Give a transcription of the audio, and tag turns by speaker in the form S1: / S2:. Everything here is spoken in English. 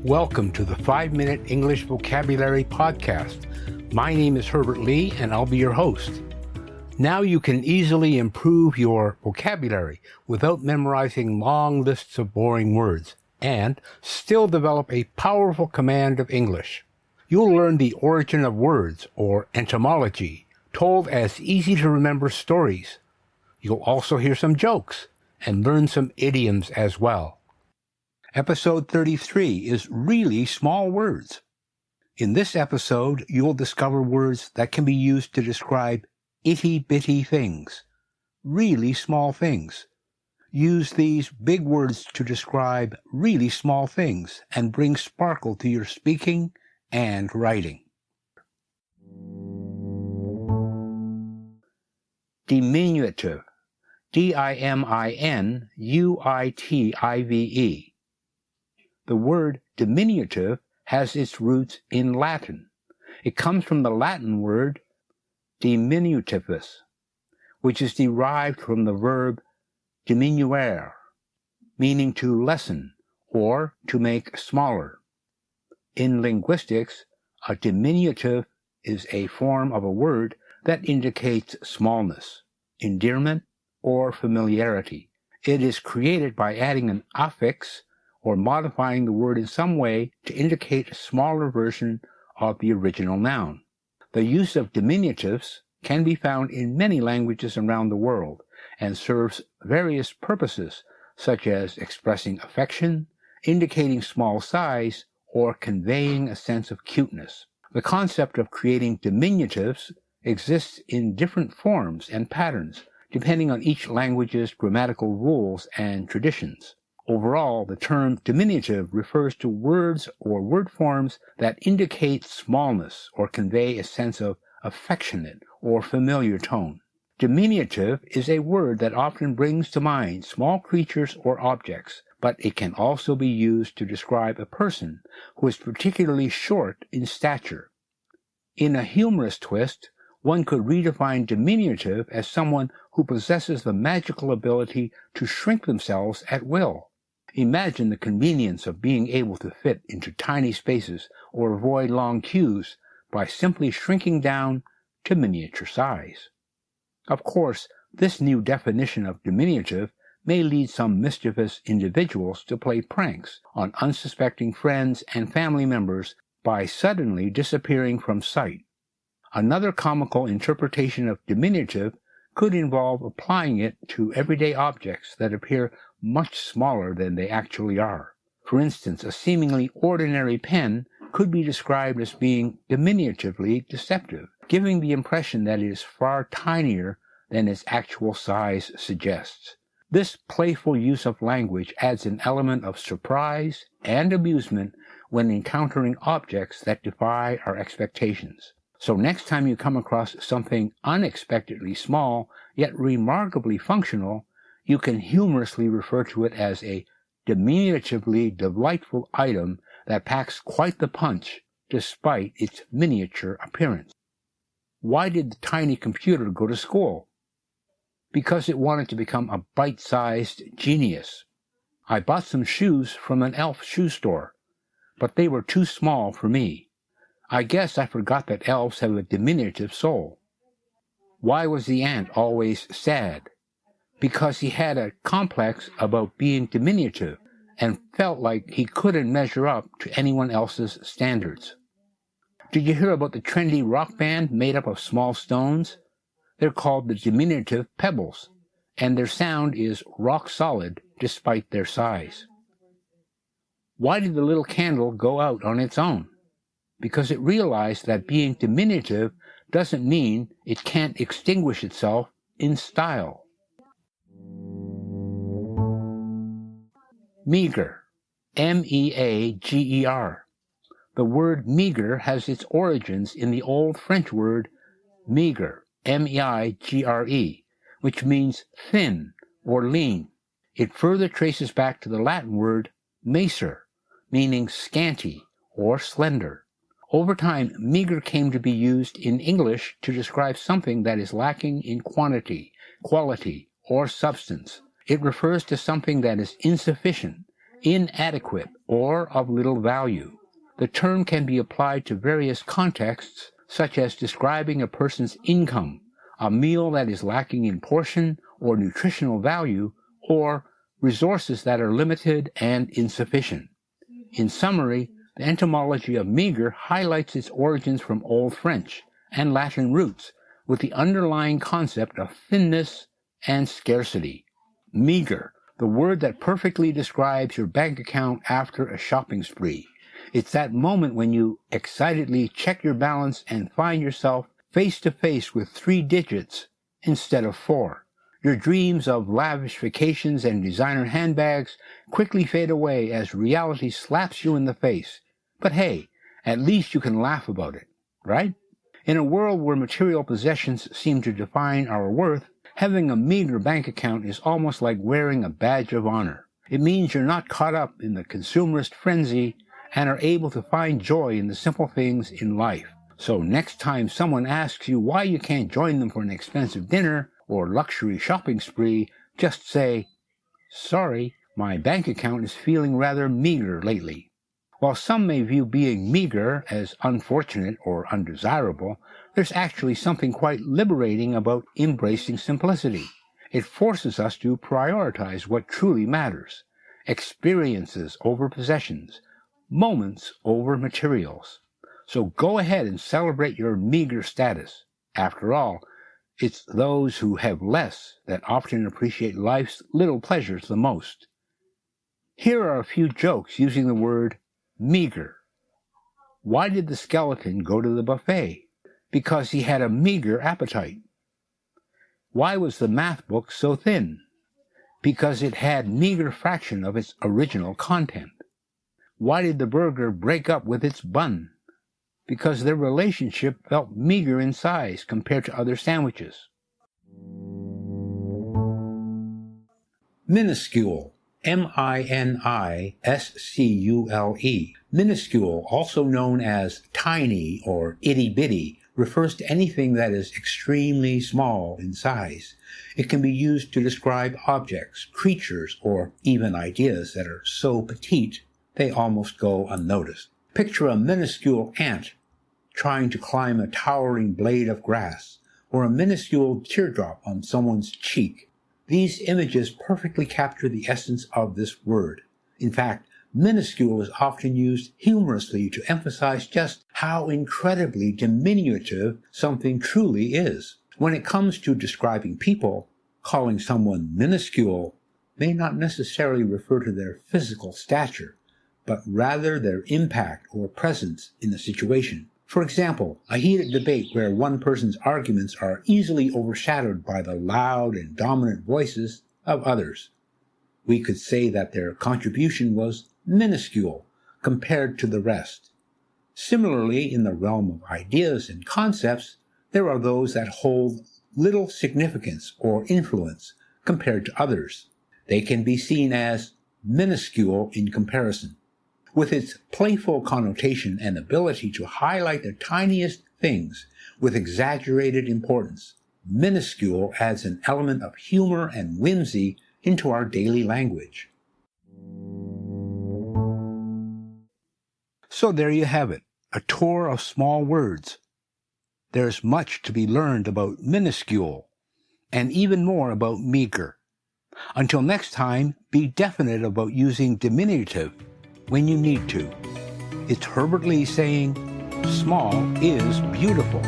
S1: Welcome to the 5-Minute English Vocabulary Podcast. My name is Herbert Lee, and I'll be your host. Now you can easily improve your vocabulary without memorizing long lists of boring words, and still develop a powerful command of English. You'll learn the origin of words, or etymology, told as easy-to-remember stories. You'll also hear some jokes, and learn some idioms as well. Episode 33 is really small words. In this episode, you'll discover words that can be used to describe itty-bitty things, really small things. Use these big words to describe really small things and bring sparkle to your speaking and writing. Diminutive. D-I-M-I-N-U-I-T-I-V-E. The word diminutive has its roots in Latin. It comes from the Latin word diminutivus, which is derived from the verb diminuere, meaning to lessen or to make smaller. In linguistics, a diminutive is a form of a word that indicates smallness, endearment, or familiarity. It is created by adding an affix or modifying the word in some way to indicate a smaller version of the original noun. The use of diminutives can be found in many languages around the world and serves various purposes, such as expressing affection, indicating small size, or conveying a sense of cuteness. The concept of creating diminutives exists in different forms and patterns, depending on each language's grammatical rules and traditions. Overall, the term diminutive refers to words or word forms that indicate smallness or convey a sense of affectionate or familiar tone. Diminutive is a word that often brings to mind small creatures or objects, but it can also be used to describe a person who is particularly short in stature. In a humorous twist, one could redefine diminutive as someone who possesses the magical ability to shrink themselves at will. Imagine the convenience of being able to fit into tiny spaces or avoid long queues by simply shrinking down to miniature size. Of course, this new definition of diminutive may lead some mischievous individuals to play pranks on unsuspecting friends and family members by suddenly disappearing from sight. Another comical interpretation of diminutive could involve applying it to everyday objects that appear much smaller than they actually are. For instance, a seemingly ordinary pen could be described as being diminutively deceptive, giving the impression that it is far tinier than its actual size suggests. This playful use of language adds an element of surprise and amusement when encountering objects that defy our expectations. So next time you come across something unexpectedly small, yet remarkably functional, you can humorously refer to it as a diminutively delightful item that packs quite the punch despite its miniature appearance. Why did the tiny computer go to school? Because it wanted to become a bite-sized genius. I bought some shoes from an elf shoe store, but they were too small for me. I guess I forgot that elves have a diminutive soul. Why was the ant always sad? Because he had a complex about being diminutive and felt like he couldn't measure up to anyone else's standards. Did you hear about the trendy rock band made up of small stones? They're called the Diminutive Pebbles, and their sound is rock solid despite their size. Why did the little candle go out on its own? Because it realized that being diminutive doesn't mean it can't extinguish itself in style. Meager. M-E-A-G-E-R. The word meager has its origins in the old French word meagre, M-E-I-G-R-E, which means thin or lean. It further traces back to the Latin word macer, meaning scanty or slender. Over time, meager came to be used in English to describe something that is lacking in quantity, quality, or substance. It refers to something that is insufficient, inadequate, or of little value. The term can be applied to various contexts, such as describing a person's income, a meal that is lacking in portion or nutritional value, or resources that are limited and insufficient. In summary, the etymology of meager highlights its origins from Old French and Latin roots, with the underlying concept of thinness and scarcity. Meager, the word that perfectly describes your bank account after a shopping spree. It's that moment when you excitedly check your balance and find yourself face to face with 3 digits instead of 4. Your dreams of lavish vacations and designer handbags quickly fade away as reality slaps you in the face. But hey, at least you can laugh about it, right? In a world where material possessions seem to define our worth, having a meager bank account is almost like wearing a badge of honor. It means you're not caught up in the consumerist frenzy and are able to find joy in the simple things in life. So next time someone asks you why you can't join them for an expensive dinner or luxury shopping spree, just say, "Sorry, my bank account is feeling rather meager lately." While some may view being meager as unfortunate or undesirable, there's actually something quite liberating about embracing simplicity. It forces us to prioritize what truly matters: experiences over possessions, moments over materials. So go ahead and celebrate your meager status. After all, it's those who have less that often appreciate life's little pleasures the most. Here are a few jokes using the word meager. Why did the skeleton go to the buffet? Because he had a meager appetite. Why was the math book so thin? Because it had meager fraction of its original content. Why did the burger break up with its bun? Because their relationship felt meager in size compared to other sandwiches. Minuscule. M-I-N-I-S-C-U-L-E. Minuscule, also known as tiny or itty-bitty, refers to anything that is extremely small in size. It can be used to describe objects, creatures, or even ideas that are so petite they almost go unnoticed. Picture a minuscule ant trying to climb a towering blade of grass, or a minuscule teardrop on someone's cheek. These images perfectly capture the essence of this word. In fact, minuscule is often used humorously to emphasize just how incredibly diminutive something truly is. When it comes to describing people, calling someone minuscule may not necessarily refer to their physical stature, but rather their impact or presence in the situation. For example, a heated debate where one person's arguments are easily overshadowed by the loud and dominant voices of others. We could say that their contribution was minuscule compared to the rest. Similarly, in the realm of ideas and concepts, there are those that hold little significance or influence compared to others. They can be seen as minuscule in comparison. With its playful connotation and ability to highlight the tiniest things with exaggerated importance, minuscule adds an element of humor and whimsy into our daily language. So there you have it, a tour of small words. There's much to be learned about minuscule, and even more about meager. Until next time, be definite about using diminutive when you need to. It's Herbert Lee saying, small is beautiful.